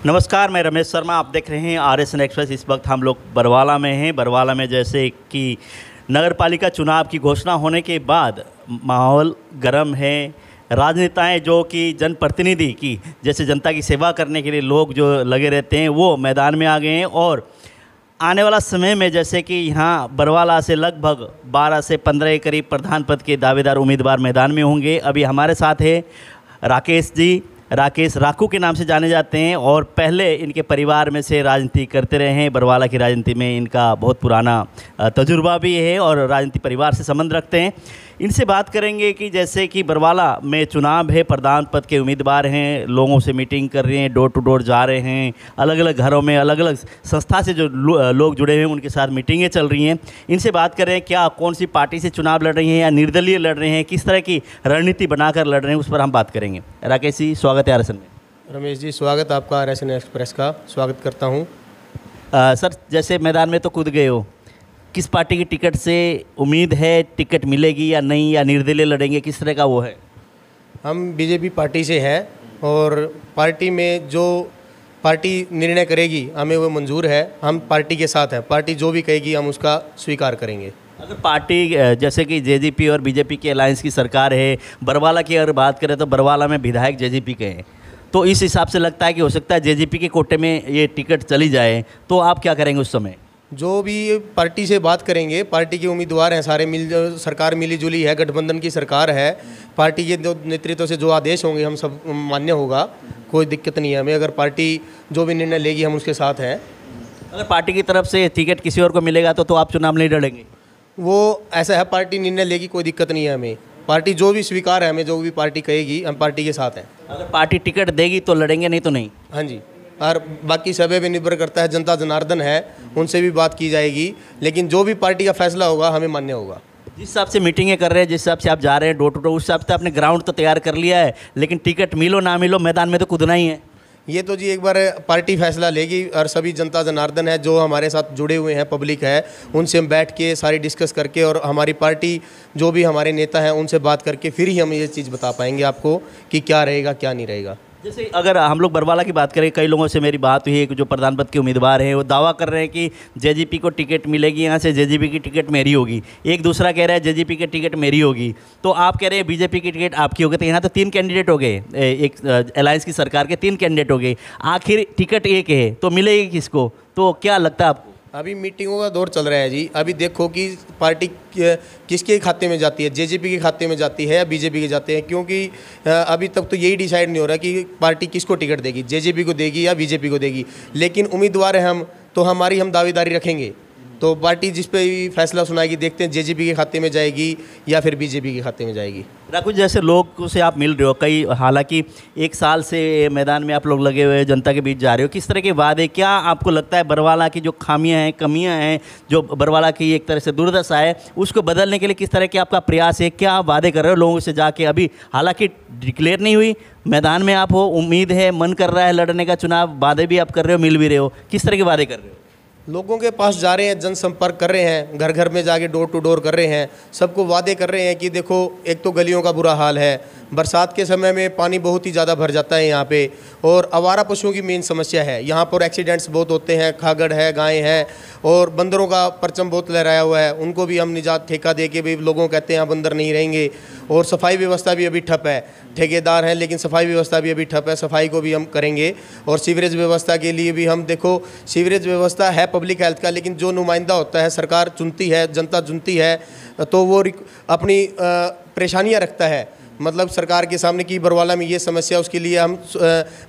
नमस्कार, मैं रमेश शर्मा। आप देख रहे हैं RSN एक्सप्रेस। इस वक्त हम लोग बरवाला में हैं। बरवाला में जैसे कि नगर पालिका चुनाव की घोषणा होने के बाद माहौल गर्म है। राजनेताएं जो कि जनप्रतिनिधि की जैसे जनता की सेवा करने के लिए लोग जो लगे रहते हैं वो मैदान में आ गए हैं। और आने वाला समय में जैसे कि यहाँ बरवाला से लगभग 12 से 15 के करीब प्रधान पद के दावेदार उम्मीदवार मैदान में होंगे। अभी हमारे साथ है राकेश जी। राकेश राकू के नाम से जाने जाते हैं और पहले इनके परिवार में से राजनीति करते रहे हैं। बरवाला की राजनीति में इनका बहुत पुराना तजुर्बा भी है और राजनीति परिवार से संबंध रखते हैं। इनसे बात करेंगे कि जैसे कि बरवाला में चुनाव है, प्रधान पद के उम्मीदवार हैं, लोगों से मीटिंग कर रहे हैं, डोर टू डोर जा रहे हैं, अलग अलग घरों में अलग अलग संस्था से जो लोग जुड़े हुए हैं उनके साथ मीटिंगें चल रही हैं। इनसे बात करें क्या कौन सी पार्टी से चुनाव लड़ रही हैं या निर्दलीय लड़ रहे हैं, किस तरह की रणनीति बनाकर लड़ रहे हैं, उस पर हम बात करेंगे। राकेश जी, स्वागत है RSN में। रमेश जी, स्वागत आपका RSN एक्सप्रेस का स्वागत करता हूँ। सर, जैसे मैदान में तो कूद गए हो, किस पार्टी की टिकट से उम्मीद है, टिकट मिलेगी या नहीं, या निर्दलीय लड़ेंगे, किस तरह का वो है? हम बीजेपी पार्टी से हैं और पार्टी में जो पार्टी निर्णय करेगी हमें वो मंजूर है। हम पार्टी के साथ हैं, पार्टी जो भी कहेगी हम उसका स्वीकार करेंगे। अगर पार्टी जैसे कि JGP और BJP की अलायंस की सरकार है, बरवाला की अगर बात करें तो बरवाला में विधायक JGP के हैं, तो इस हिसाब से लगता है कि हो सकता है JGP के कोटे में ये टिकट चली जाए, तो आप क्या करेंगे उस समय? जो भी पार्टी से बात करेंगे, पार्टी के उम्मीदवार हैं सारे, सरकार मिली जुली है, गठबंधन की सरकार है, पार्टी के नेतृत्व से जो आदेश होंगे हम सब मान्य होगा, कोई दिक्कत नहीं है हमें। अगर पार्टी जो भी निर्णय लेगी हम उसके साथ हैं। अगर पार्टी की तरफ से टिकट किसी और को मिलेगा तो आप चुनाव नहीं लड़ेंगे? वो ऐसा है, पार्टी निर्णय लेगी, कोई दिक्कत नहीं है हमें। पार्टी जो भी स्वीकार है, हमें जो भी पार्टी कहेगी हम पार्टी के साथ हैं। अगर पार्टी टिकट देगी तो लड़ेंगे, नहीं तो नहीं? हाँ जी, और बाकी सभी पे निर्भर करता है, जनता जनार्दन है, उनसे भी बात की जाएगी, लेकिन जो भी पार्टी का फैसला होगा हमें मान्य होगा। जिस हिसाब से मीटिंगें कर रहे हैं, जिस हिसाब से आप जा रहे हैं डोर टू डोर, उस हिसाब से आपने ग्राउंड तो तैयार कर लिया है, लेकिन टिकट मिलो ना मिलो मैदान में तो कूदना ही है। ये तो जी एक बार पार्टी फैसला लेगी और सभी जनता जनार्दन है जो हमारे साथ जुड़े हुए हैं, पब्लिक है, उनसे हम बैठ के सारी डिस्कस करके और हमारी पार्टी जो भी हमारे नेता हैं उनसे बात करके फिर ही हम ये चीज़ बता पाएंगे आपको कि क्या रहेगा क्या नहीं रहेगा। जैसे अगर हम लोग बरवाला की बात करें, कई लोगों से मेरी बात हुई है कि जो प्रधान पद के उम्मीदवार हैं वो दावा कर रहे हैं कि JGP को टिकट मिलेगी, यहाँ से JGP की टिकट मेरी होगी। एक दूसरा कह रहा है JGP की टिकट मेरी होगी, तो आप कह रहे हैं BJP की टिकट आपकी होगी। तो यहाँ तो 3 कैंडिडेट हो गए, एक अलायंस की सरकार के 3 कैंडिडेट हो गए, आखिर टिकट एक है तो मिलेगी किसको? तो क्या लगता है आपको? अभी मीटिंगों का दौर चल रहा है जी। अभी देखो कि पार्टी किसके खाते में जाती है, JGP के खाते में जाती है या BJP के जाते हैं, क्योंकि अभी तक तो यही डिसाइड नहीं हो रहा कि पार्टी किसको टिकट देगी, JGP को देगी या BJP को देगी। लेकिन उम्मीदवार हैं हम, तो हम दावेदारी रखेंगे। तो पार्टी जिस पे भी फैसला सुनाएगी, देखते हैं JGP के खाते में जाएगी या फिर BJP के खाते में जाएगी। राकुल, जैसे लोग से आप मिल रहे हो, कई हालांकि 1 साल से मैदान में आप लोग लगे हुए जनता के बीच जा रहे हो, किस तरह के वादे, क्या आपको लगता है बरवाला की जो खामियां हैं, कमियां हैं, जो बरवाला की एक तरह से दुर्दशा है, उसको बदलने के लिए किस तरह के आपका प्रयास है? क्या आप वादे कर रहे हो लोगों से जाके? अभी हालांकि डिक्लेयर नहीं हुई, मैदान में आप हो, उम्मीद है, मन कर रहा है लड़ने का चुनाव, वादे भी आप कर रहे हो, मिल भी रहे हो, किस तरह के वादे कर रहे हो? लोगों के पास जा रहे हैं, जनसंपर्क कर रहे हैं, घर घर में जाके डोर टू डोर कर रहे हैं, सबको वादे कर रहे हैं कि देखो एक तो गलियों का बुरा हाल है, बरसात के समय में पानी बहुत ही ज़्यादा भर जाता है यहाँ पे, और आवारा पशुओं की मेन समस्या है यहाँ पर। एक्सीडेंट्स बहुत होते हैं, खागड़ है, गाय है, और बंदरों का परचम बहुत लहराया हुआ है, उनको भी हम निजात ठेका दे के भी लोगों कहते हैं यहाँ बंदर नहीं रहेंगे। और सफाई व्यवस्था भी अभी ठप है, ठेकेदार हैं लेकिन सफाई व्यवस्था भी अभी ठप है, सफाई को भी हम करेंगे। और सीवरेज व्यवस्था के लिए भी हम, देखो सीवरेज व्यवस्था है पब्लिक हेल्थ का, लेकिन जो नुमाइंदा होता है, सरकार चुनती है, जनता चुनती है, तो वो अपनी परेशानियां रखता है, मतलब सरकार के सामने कि बरवाला में ये समस्या, उसके लिए हम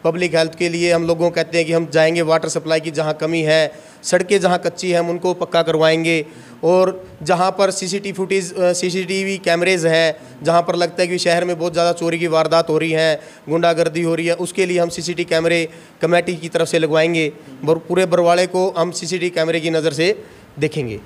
पब्लिक हेल्थ के लिए हम लोगों को कहते हैं कि हम जाएंगे, वाटर सप्लाई की जहाँ कमी है, सड़कें जहाँ कच्ची है हम उनको पक्का करवाएंगे, और जहाँ पर CCTV कैमरेज हैं, जहाँ पर लगता है कि शहर में बहुत ज़्यादा चोरी की वारदात हो रही है, गुंडागर्दी हो रही है, उसके लिए हम CCTV कैमरे कमेटी की तरफ से लगवाएंगे। पूरे बरवाले को हम CCTV कैमरे की नज़र से देखेंगे।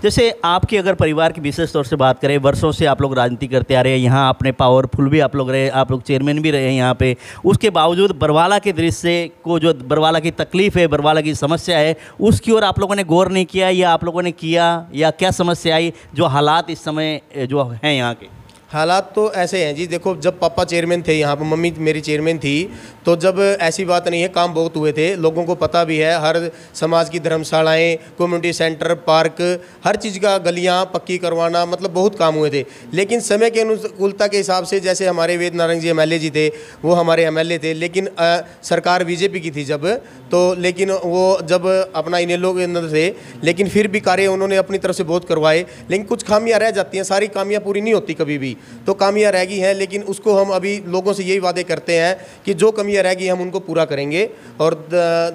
जैसे आपके अगर परिवार की विशेष तौर से बात करें, वर्षों से आप लोग राजनीति करते आ रहे हैं, यहाँ आपने पावरफुल भी आप लोग रहे, आप लोग चेयरमैन भी रहे हैं यहाँ पे, उसके बावजूद बरवाला के दृश्य को, जो बरवाला की तकलीफ़ है, बरवाला की समस्या है, उसकी ओर आप लोगों ने गौर नहीं किया, या आप लोगों ने किया, या क्या समस्या आई, जो हालात इस समय जो हैं यहाँ के? हालात तो ऐसे हैं जी, देखो जब पापा चेयरमैन थे यहाँ पर, मम्मी मेरी चेयरमैन थी, तो जब ऐसी बात नहीं है, काम बहुत हुए थे, लोगों को पता भी है, हर समाज की धर्मशालाएं, कम्युनिटी सेंटर, पार्क, हर चीज़ का गलियाँ पक्की करवाना, मतलब बहुत काम हुए थे। लेकिन समय के अनुकूलता के हिसाब से, जैसे हमारे वेद नारायण जी एमएलए जी थे, वो हमारे एमएलए थे, लेकिन सरकार बीजेपी की थी जब, तो लेकिन वो जब अपना इनेलो के अंदर थे, लेकिन फिर भी कार्य उन्होंने अपनी तरफ से बहुत करवाए, लेकिन कुछ खामियां रह जाती हैं, सारी खामियां पूरी नहीं होती कभी भी, तो खामियां रह गई हैं। लेकिन उसको हम अभी लोगों से यही वादे करते हैं कि जो कमियां रह गई हम उनको पूरा करेंगे और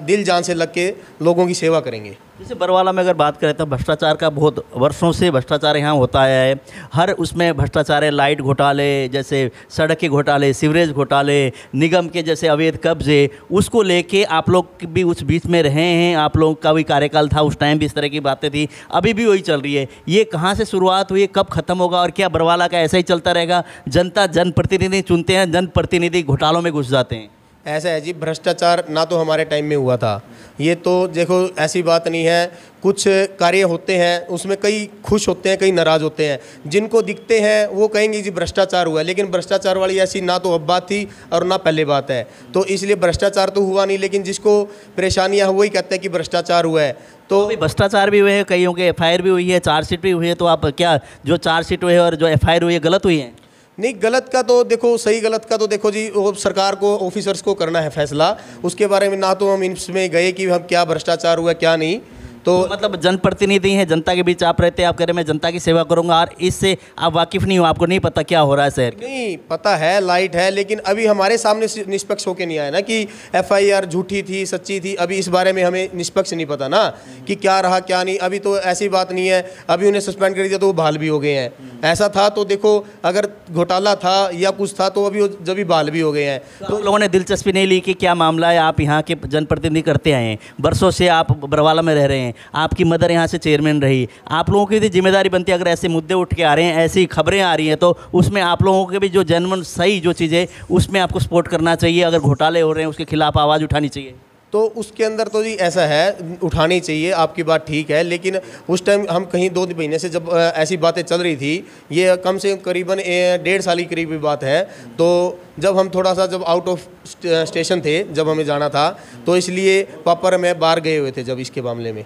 दिल जान से लग के लोगों की सेवा करेंगे। जैसे बरवाला में अगर बात करें तो भ्रष्टाचार का बहुत वर्षों से भ्रष्टाचार यहाँ होता है, हर उसमें भ्रष्टाचार है, लाइट घोटाले, जैसे सड़क के घोटाले, सीवरेज घोटाले, निगम के जैसे अवैध कब्जे, उसको लेके आप लोग भी उस बीच में रहे हैं, आप लोग का भी कार्यकाल था, उस टाइम भी इस तरह की बातें थी, अभी भी वही चल रही है। ये कहाँ से शुरुआत हुई, कब खत्म होगा, और क्या बरवाला का ऐसा ही चलता रहेगा? जनता जनप्रतिनिधि चुनते हैं, जनप्रतिनिधि घोटालों में घुस जाते हैं। ऐसा है जी, भ्रष्टाचार ना तो हमारे टाइम में हुआ था, ये तो देखो ऐसी बात नहीं है, कुछ कार्य होते हैं उसमें कई खुश होते हैं, कई नाराज़ होते हैं, जिनको दिखते हैं वो कहेंगे जी भ्रष्टाचार हुआ, लेकिन भ्रष्टाचार वाली ऐसी ना तो अब बात थी और ना पहले बात है, तो इसलिए भ्रष्टाचार तो हुआ नहीं, लेकिन जिसको परेशानियां हुई कहते हैं कि भ्रष्टाचार हुआ है। तो भ्रष्टाचार भी हुए हैं, कईयों के एफआईआर भी हुई है, चार्जशीट भी हुई है, तो आप क्या जो चार्जशीट हुई है और जो एफआईआर हुई है गलत हुई है? नहीं, गलत का तो देखो, सही गलत का तो देखो जी, वो सरकार को, ऑफिसर्स को करना है फैसला, उसके बारे में ना तो हम इसमें गए कि हम क्या भ्रष्टाचार हुआ क्या नहीं। तो मतलब जनप्रतिनिधि हैं, जनता के बीच आप रहते हैं, आप कह रहे मैं जनता की सेवा करूंगा, और इससे आप वाकिफ़ नहीं हो, आपको नहीं पता क्या हो रहा है शहर? नहीं पता है, लाइट है, लेकिन अभी हमारे सामने निष्पक्ष होके नहीं आया ना कि एफआईआर झूठी थी सच्ची थी, अभी इस बारे में हमें निष्पक्ष नहीं पता ना कि क्या रहा क्या नहीं, अभी तो ऐसी बात नहीं है, अभी उन्हें सस्पेंड कर दिया तो वो बहाल भी हो गए हैं। ऐसा था तो देखो, अगर घोटाला था या कुछ था तो अभी जब भी बहाल भी हो गए हैं। तो लोगों ने दिलचस्पी नहीं ली कि क्या मामला है, आप यहाँ के जनप्रतिनिधि करते आए हैं, बरसों से आप बरवाला में रह रहे हैं, आपकी मदर यहाँ से चेयरमैन रही, आप लोगों की भी जिम्मेदारी बनती है, अगर ऐसे मुद्दे उठ के आ रहे हैं, ऐसी खबरें आ रही हैं, तो उसमें आप लोगों के भी जो जेन्युइन सही जो चीज़ें, उसमें आपको सपोर्ट करना चाहिए, अगर घोटाले हो रहे हैं उसके खिलाफ आवाज़ उठानी चाहिए। तो उसके अंदर तो जी ऐसा है, उठानी चाहिए, आपकी बात ठीक है, लेकिन उस टाइम हम कहीं 2 महीने से जब ऐसी बातें चल रही थी, ये कम से कम करीबन 1.5 साल की करीब बात है, तो जब हम थोड़ा सा जब आउट ऑफ स्टेशन थे, जब हमें जाना था, तो इसलिए पापा और मैं बाहर गए हुए थे जब इसके मामले में।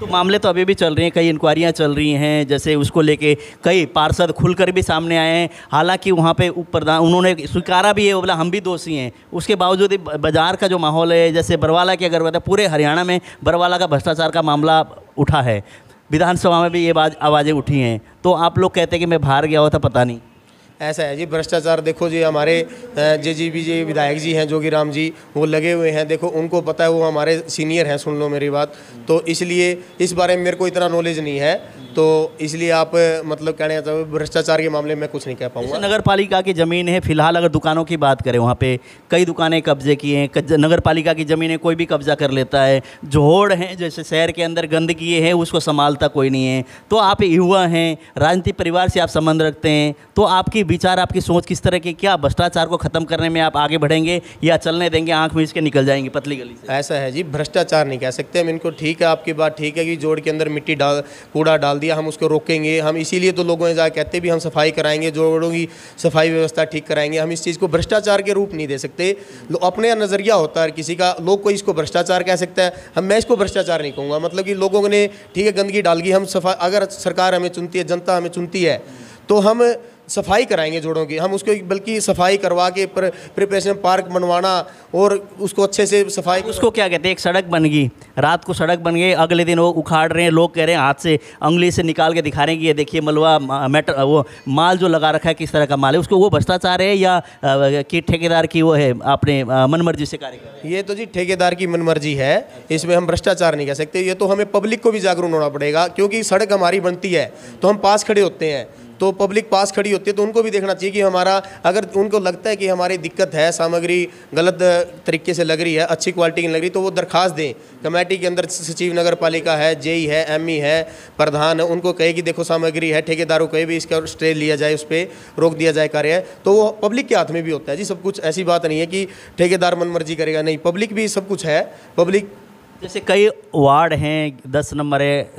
तो मामले तो अभी भी चल रही हैं, कई इंक्वायरियां चल रही हैं, जैसे उसको लेके कई पार्षद खुलकर भी सामने आए हैं, हालांकि वहाँ पे प्रधान उन्होंने स्वीकारा भी है, वो बोला हम भी दोषी हैं, उसके बावजूद बाज़ार का जो माहौल है, जैसे बरवाला की अगर बताए, पूरे हरियाणा में बरवाला का भ्रष्टाचार का मामला उठा है, विधानसभा में भी ये आवाज़ें उठी हैं, तो आप लोग कहते हैं कि मैं बाहर गया हुआ था, पता नहीं। ऐसा है जी, भ्रष्टाचार देखो जी, हमारे जे विधायक जी हैं जोगी राम जी, वो लगे हुए हैं, देखो उनको पता है, वो हमारे सीनियर हैं, सुन लो मेरी बात, तो इसलिए इस बारे में मेरे को इतना नॉलेज नहीं है, तो इसलिए आप मतलब कहने चाहो भ्रष्टाचार के मामले में कुछ नहीं कह पाऊंगा। नगर पालिका की ज़मीन है, फिलहाल अगर दुकानों की बात करें, वहाँ पे कई दुकानें कब्जे की हैं, नगर पालिका की ज़मीनें कोई भी कब्जा कर लेता है, जोड़ हैं, जैसे शहर के अंदर गंदगी है, उसको संभालता कोई नहीं है, तो आप युवा हैं, राजनीतिक परिवार से आप संबंध रखते हैं, तो आपकी विचार, आपकी सोच किस तरह की, क्या भ्रष्टाचार को ख़त्म करने में आप आगे बढ़ेंगे या चलने देंगे, आंख मीच के निकल जाएंगे पतली गली से? ऐसा है जी, भ्रष्टाचार नहीं कह सकते हम इनको, ठीक है आपकी बात ठीक है कि जोड़ के अंदर मिट्टी कूड़ा डाल दिया, हम उसको रोकेंगे, हम इसीलिए तो लोगों ने जाकर कहते भी हम सफाई कराएंगे, जोड़ों की सफाई व्यवस्था ठीक कराएंगे, हम इस चीज़ को भ्रष्टाचार के रूप नहीं दे सकते। अपने नज़रिया होता है किसी का, लोग कोई इसको भ्रष्टाचार कह सकता है, मैं इसको भ्रष्टाचार नहीं कहूँगा, मतलब कि लोगों ने ठीक है गंदगी डाल गई, हम सफाई, अगर सरकार हमें चुनती है, जनता हमें चुनती है, तो हम सफाई कराएंगे जोड़ों की, हम उसको बल्कि सफाई करवा के प्रिपरेशन पार्क बनवाना और उसको अच्छे से सफाई। उसको क्या कहते हैं, एक सड़क बन गई, रात को सड़क बन गई, अगले दिन वो उखाड़ रहे हैं, लोग कह रहे हैं हाथ से उंगली से निकाल के दिखा रहे हैं कि ये देखिए मलबा मैटर, वो माल जो लगा रखा है किस तरह का माल है, उसको वो भ्रष्टाचार है या कि ठेकेदार की वो है अपने मनमर्जी से कार्य कर? ये तो जी ठेकेदार की मनमर्जी है, इसमें हम भ्रष्टाचार नहीं कह सकते, ये तो हमें पब्लिक को भी जागरूक होना पड़ेगा, क्योंकि सड़क हमारी बनती है तो हम पास खड़े होते हैं, तो पब्लिक पास खड़ी होती है, तो उनको भी देखना चाहिए कि हमारा, अगर उनको लगता है कि हमारी दिक्कत है, सामग्री गलत तरीके से लग रही है, अच्छी क्वालिटी की लग रही, तो वो दरखास्त दें कमेटी के अंदर, सचिव नगर पालिका है, जेई है, एमई है, प्रधान है, उनको कहे कि देखो सामग्री है, ठेकेदारों को भी इसका स्टे लिया जाए, उस पर रोक दिया जाए कार्य, तो वो पब्लिक के हाथ में भी होता है जी सब कुछ, ऐसी बात नहीं है कि ठेकेदार मनमर्जी करेगा, नहीं, पब्लिक भी सब कुछ है, पब्लिक जैसे कई वार्ड हैं, 10 नंबर है,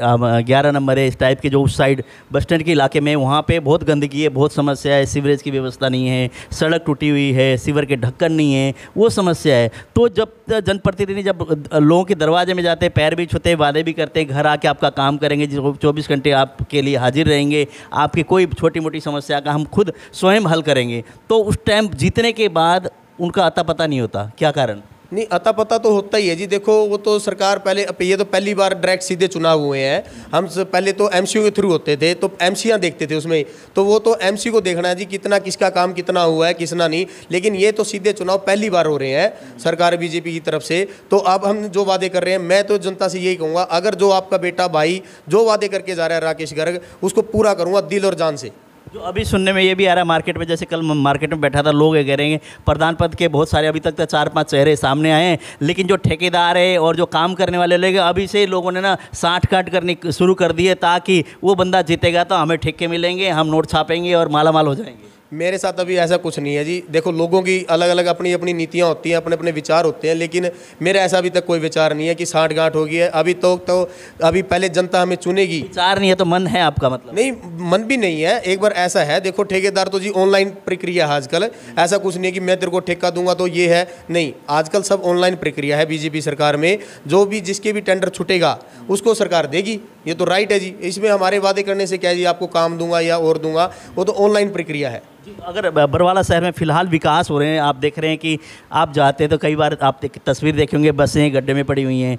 11 नंबर है, इस टाइप के जो उस साइड बस स्टैंड के इलाके में, वहाँ पे बहुत गंदगी है, बहुत समस्या है, सीवरेज की व्यवस्था नहीं है, सड़क टूटी हुई है, सीवर के ढक्कन नहीं है, वो समस्या है। तो जब जनप्रतिनिधि जब लोगों के दरवाजे में जाते हैं, पैर भी छूते हैं, वादे भी करते हैं, घर आके आपका काम करेंगे, जो 24 घंटे आपके लिए हाजिर रहेंगे, आपकी कोई छोटी मोटी समस्या का हम खुद स्वयं हल करेंगे, तो उस टाइम जीतने के बाद उनका अता पता नहीं होता, क्या कारण? नहीं, अता पता तो होता ही है जी। देखो वो तो सरकार पहले, ये तो पहली बार डायरेक्ट सीधे चुनाव हुए हैं। हम पहले तो एमसीओ के थ्रू होते थे, तो एमसीआं देखते थे उसमें, तो वो तो एमसी को देखना है जी कितना किसका काम कितना हुआ है किसना नहीं। लेकिन ये तो सीधे चुनाव पहली बार हो रहे हैं सरकार बीजेपी की तरफ से। तो अब हम जो वादे कर रहे हैं, मैं तो जनता से यही कहूँगा, अगर जो आपका बेटा भाई जो वादे करके जा रहा है राकेश गर्ग, उसको पूरा करूँगा दिल और जान से। जो अभी सुनने में ये भी आ रहा है मार्केट में, जैसे कल मार्केट में बैठा था, लोग ये कह रहे हैं प्रधान पद के बहुत सारे अभी तक तो 4-5 चेहरे सामने आए हैं, लेकिन जो ठेकेदार है और जो काम करने वाले लोग अभी से लोगों ने ना साठ काट करनी शुरू कर दी है, ताकि वो बंदा जीतेगा तो हमें ठेके मिलेंगे, हम नोट छापेंगे और माला माल हो जाएंगे। मेरे साथ अभी ऐसा कुछ नहीं है जी। देखो लोगों की अलग अलग अपनी अपनी नीतियाँ होती हैं, अपने अपने विचार होते हैं, लेकिन मेरा ऐसा अभी तक कोई विचार नहीं है कि साठ गांठ हो गई है। अभी तो अभी पहले जनता हमें चुनेगी। विचार नहीं है तो मन है आपका मतलब? नहीं, मन भी नहीं है। एक बार ऐसा है, देखो ठेकेदार तो जी ऑनलाइन प्रक्रिया है आजकल। ऐसा कुछ नहीं है कि मैं तेरे को ठेका दूंगा तो ये है, नहीं, आजकल सब ऑनलाइन प्रक्रिया है बीजेपी सरकार में। जो भी जिसके भी टेंडर छूटेगा उसको सरकार देगी, ये तो राइट है जी। इसमें हमारे वादे करने से क्या जी आपको काम दूंगा या और दूंगा, वो तो ऑनलाइन प्रक्रिया है। अगर बरवाला शहर में फ़िलहाल विकास हो रहे हैं, आप देख रहे हैं कि आप जाते हैं तो कई बार आप तस्वीर देखेंगे, बसें गड्ढे में पड़ी हुई हैं,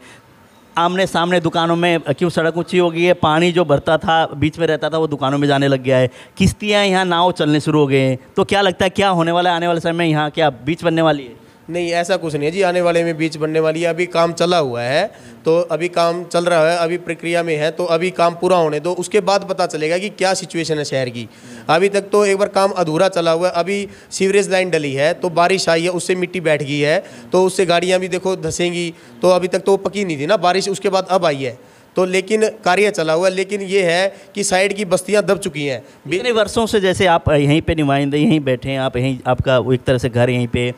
आमने सामने दुकानों में क्यों सड़क ऊंची हो गई है, पानी जो भरता था बीच में रहता था वो दुकानों में जाने लग गया है, किश्तियाँ यहाँ नाव चलने शुरू हो गए हैं। तो क्या लगता है क्या होने वाला है आने वाले समय में, यहाँ क्या बीच बनने वाली है? नहीं, ऐसा कुछ नहीं है जी, आने वाले में बीच बनने वाली है। अभी काम चला हुआ है, तो अभी काम चल रहा है, अभी प्रक्रिया में है, तो अभी काम पूरा होने दो, उसके बाद पता चलेगा कि क्या सिचुएशन है शहर की। अभी तक तो एक बार काम अधूरा चला हुआ है। अभी सीवरेज लाइन डली है, तो बारिश आई है, उससे मिट्टी बैठ गई है, तो उससे गाड़ियाँ भी देखो धंसेंगी। तो अभी तक तो वो पकी नहीं थी ना, बारिश उसके बाद अब आई है, तो लेकिन कार्य चला हुआ है। लेकिन ये है कि साइड की बस्तियां दब चुकी हैं। इतने वर्षों से, जैसे आप यहीं पे नुमाइंदे यहीं बैठे हैं, आप यहीं, आपका एक तरह से घर यहीं पे,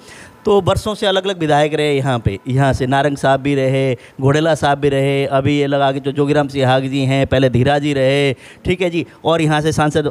तो वर्षों से अलग अलग विधायक रहे यहाँ पे, यहाँ से नारंग साहब भी रहे, घोड़ेला साहब भी रहे, अभी ये लगा के जो जोगीराम सिहाग जी हैं, पहले धीरा जी रहे, ठीक है जी, और यहाँ से सांसद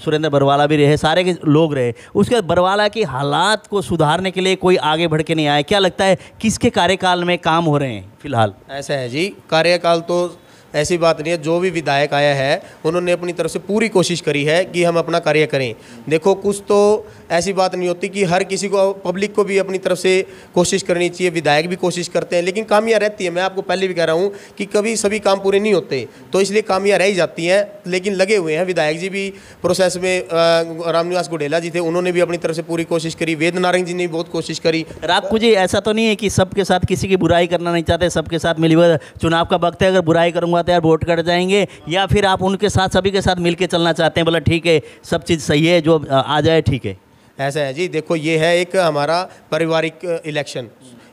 सुरेंद्र बरवाला भी रहे, सारे के लोग रहे। उसके बाद बरवाला के हालात को सुधारने के लिए कोई आगे बढ़ के नहीं आए। क्या लगता है किसके कार्यकाल में काम हो रहे हैं फिलहाल? ऐसा है जी, कार्यकाल तो ऐसी बात नहीं है, जो भी विधायक आया है उन्होंने अपनी तरफ से पूरी कोशिश करी है कि हम अपना कार्य करें। देखो कुछ तो ऐसी बात नहीं होती कि हर किसी को, पब्लिक को भी अपनी तरफ से कोशिश करनी चाहिए, विधायक भी कोशिश करते हैं, लेकिन खामियां रहती है। मैं आपको पहले भी कह रहा हूं कि कभी सभी काम पूरे नहीं होते, तो इसलिए खामियां रह ही जाती हैं। लेकिन लगे हुए हैं विधायक जी भी प्रोसेस में। रामनिवास घोड़ेला जी थे, उन्होंने भी अपनी तरफ से पूरी कोशिश करी, वेद नारंग जी ने भी बहुत कोशिश करी। आपको जी ऐसा तो नहीं है कि सबके साथ किसी की बुराई करना नहीं चाहते, सबके साथ मिली, चुनाव का वक्त है, अगर बुराई करूँगा तो यार वोट कट जाएंगे, या फिर आप उनके साथ सभी के साथ मिलके चलना चाहते हैं, बोला ठीक है सब चीज़ सही है, जो आ जाए ठीक है? ऐसा है जी, देखो ये है एक हमारा पारिवारिक इलेक्शन,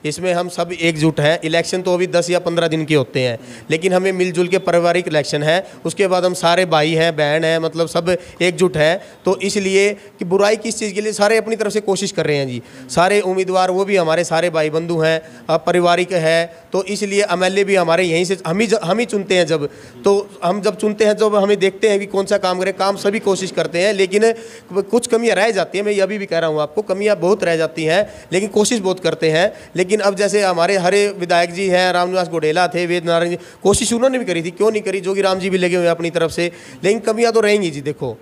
इसमें हम सब एकजुट हैं। इलेक्शन तो अभी 10 या 15 दिन के होते हैं, लेकिन हमें मिलजुल के पारिवारिक इलेक्शन है। उसके बाद हम सारे भाई हैं, बहन हैं, मतलब सब एकजुट हैं। तो इसलिए कि बुराई किस चीज़ के लिए, सारे अपनी तरफ से कोशिश कर रहे हैं जी। सारे उम्मीदवार वो भी हमारे सारे भाई बंधु हैं, अब पारिवारिक है, तो इसलिए एमएलए भी हमारे यहीं से हम ही चुनते हैं। जब तो हम जब चुनते हैं, जब हमें देखते हैं कि कौन सा काम करें, काम सभी कोशिश करते हैं, लेकिन कुछ कमियाँ रह जाती हैं। मैं अभी भी कह रहा हूँ आपको, कमियाँ बहुत रह जाती हैं, लेकिन कोशिश बहुत करते हैं। लेकिन अब जैसे हमारे हरे विधायक जी हैं, रामनिवास घोड़ेला थे, वेद नारायण जी, कोशिश उन्होंने भी करी थी, क्यों नहीं करी, जोगीराम जी भी लगे हुए अपनी तरफ से, लेकिन कमियां तो रहेंगी जी। देखो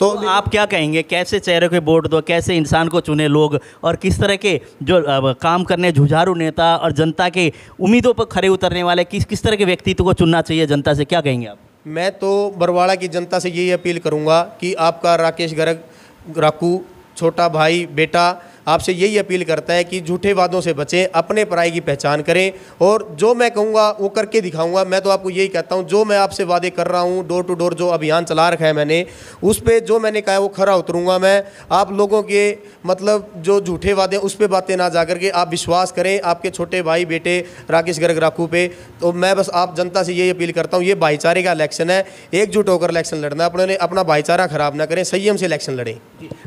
तो आप क्या कहेंगे, कैसे चेहरे को वोट दो, कैसे इंसान को चुने लोग, और किस तरह के जो काम करने जुझारू नेता और जनता के उम्मीदों पर खरे उतरने वाले किस तरह के व्यक्तित्व को चुनना चाहिए जनता से, क्या कहेंगे आप? मैं तो बरवाड़ा की जनता से यही अपील करूंगा कि आपका राकेश गर्ग राकू छोटा भाई बेटा आपसे यही अपील करता है कि झूठे वादों से बचें, अपने पराई की पहचान करें, और जो मैं कहूँगा वो करके दिखाऊंगा। मैं तो आपको यही कहता हूँ, जो मैं आपसे वादे कर रहा हूँ, डोर टू डोर जो अभियान चला रखा है मैंने, उस पर जो मैंने कहा है वो खरा उतरूँगा मैं। आप लोगों के मतलब जो झूठे वादे उस पर बातें ना जा करके आप विश्वास करें आपके छोटे भाई बेटे राकेश गर्ग राकू पे। तो मैं बस आप जनता से यही अपील करता हूँ, ये भाईचारे का इलेक्शन है, एकजुट होकर इलेक्शन लड़ना, अपने भाईचारा खराब ना करें, संयम से इलेक्शन लड़ें।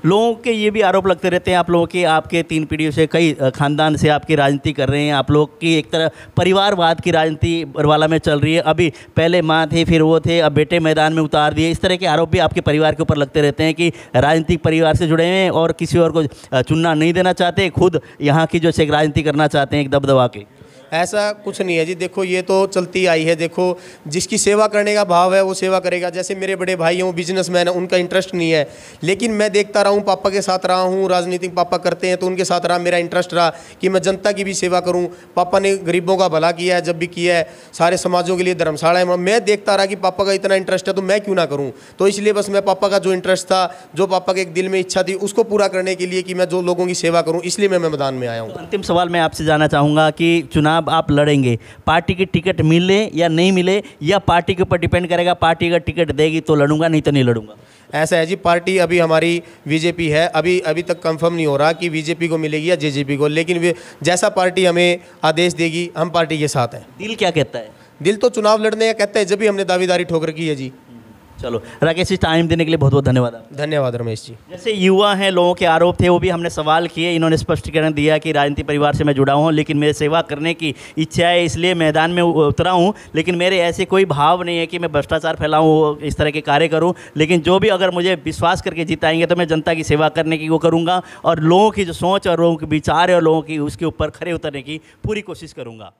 लोगों के ये भी आरोप लगते रहते हैं आप लोगों के, आपके 3 पीढ़ियों से, कई खानदान से आपकी राजनीति कर रहे हैं, आप लोग की एक तरह परिवारवाद की राजनीति बरवाला में चल रही है। अभी पहले माँ थे, फिर वो थे, अब बेटे मैदान में उतार दिए। इस तरह के आरोप भी आपके परिवार के ऊपर लगते रहते हैं कि राजनीतिक परिवार से जुड़े हुए हैं और किसी और को चुनना नहीं देना चाहते, खुद यहाँ की जो राजनीति करना चाहते हैं एक दबदबा के। ऐसा कुछ नहीं है जी। देखो ये तो चलती आई है। देखो जिसकी सेवा करने का भाव है वो सेवा करेगा। जैसे मेरे बड़े भाई हैं, वो बिजनेसमैन है, उनका इंटरेस्ट नहीं है, लेकिन मैं देखता रहा हूँ, पापा के साथ रहा हूँ, राजनीतिक पापा करते हैं तो उनके साथ रहा, मेरा इंटरेस्ट रहा कि मैं जनता की भी सेवा करूँ। पापा ने गरीबों का भला किया है, जब भी किया है, सारे समाजों के लिए धर्मशाला है। मैं देखता रहा कि पापा का इतना इंटरेस्ट है तो मैं क्यों ना करूँ। तो इसलिए बस मैं पापा का जो इंटरेस्ट था, जो पापा के एक दिल में इच्छा थी, उसको पूरा करने के लिए कि मैं जो लोगों की सेवा करूँ, इसलिए मैं मैदान में आया हूँ। तो अंतिम सवाल मैं आपसे जानना चाहूँगा कि चुनाव आप लड़ेंगे, पार्टी की टिकट मिले या नहीं मिले, या पार्टी के ऊपर डिपेंड करेगा, पार्टी अगर टिकट देगी तो लड़ूंगा, नहीं तो नहीं लड़ूंगा? ऐसा है जी, पार्टी अभी हमारी बीजेपी है। अभी तक कंफर्म नहीं हो रहा कि बीजेपी को मिलेगी या जेजेपी को, लेकिन जैसा पार्टी हमें आदेश देगी हम पार्टी के साथ हैं। दिल क्या कहता है? दिल तो चुनाव लड़ने का कहता है, जब भी हमने दावेदारी ठोकर की है जी। चलो राकेश जी, टाइम देने के लिए बहुत बहुत धन्यवाद आपका। धन्यवाद रमेश जी। जैसे युवा हैं, लोगों के आरोप थे, वो भी हमने सवाल किए, इन्होंने स्पष्टीकरण दिया कि राजनीतिक परिवार से मैं जुड़ा हूँ, लेकिन मेरे सेवा करने की इच्छा है, इसलिए मैदान में उतरा हूँ, लेकिन मेरे ऐसे कोई भाव नहीं है कि मैं भ्रष्टाचार फैलाऊँ, इस तरह के कार्य करूँ। लेकिन जो भी अगर मुझे विश्वास करके जिताएंगे तो मैं जनता की सेवा करने की वो करूँगा, और लोगों की जो सोच और लोगों के विचार है और लोगों की उसके ऊपर खरे उतरने की पूरी कोशिश करूँगा।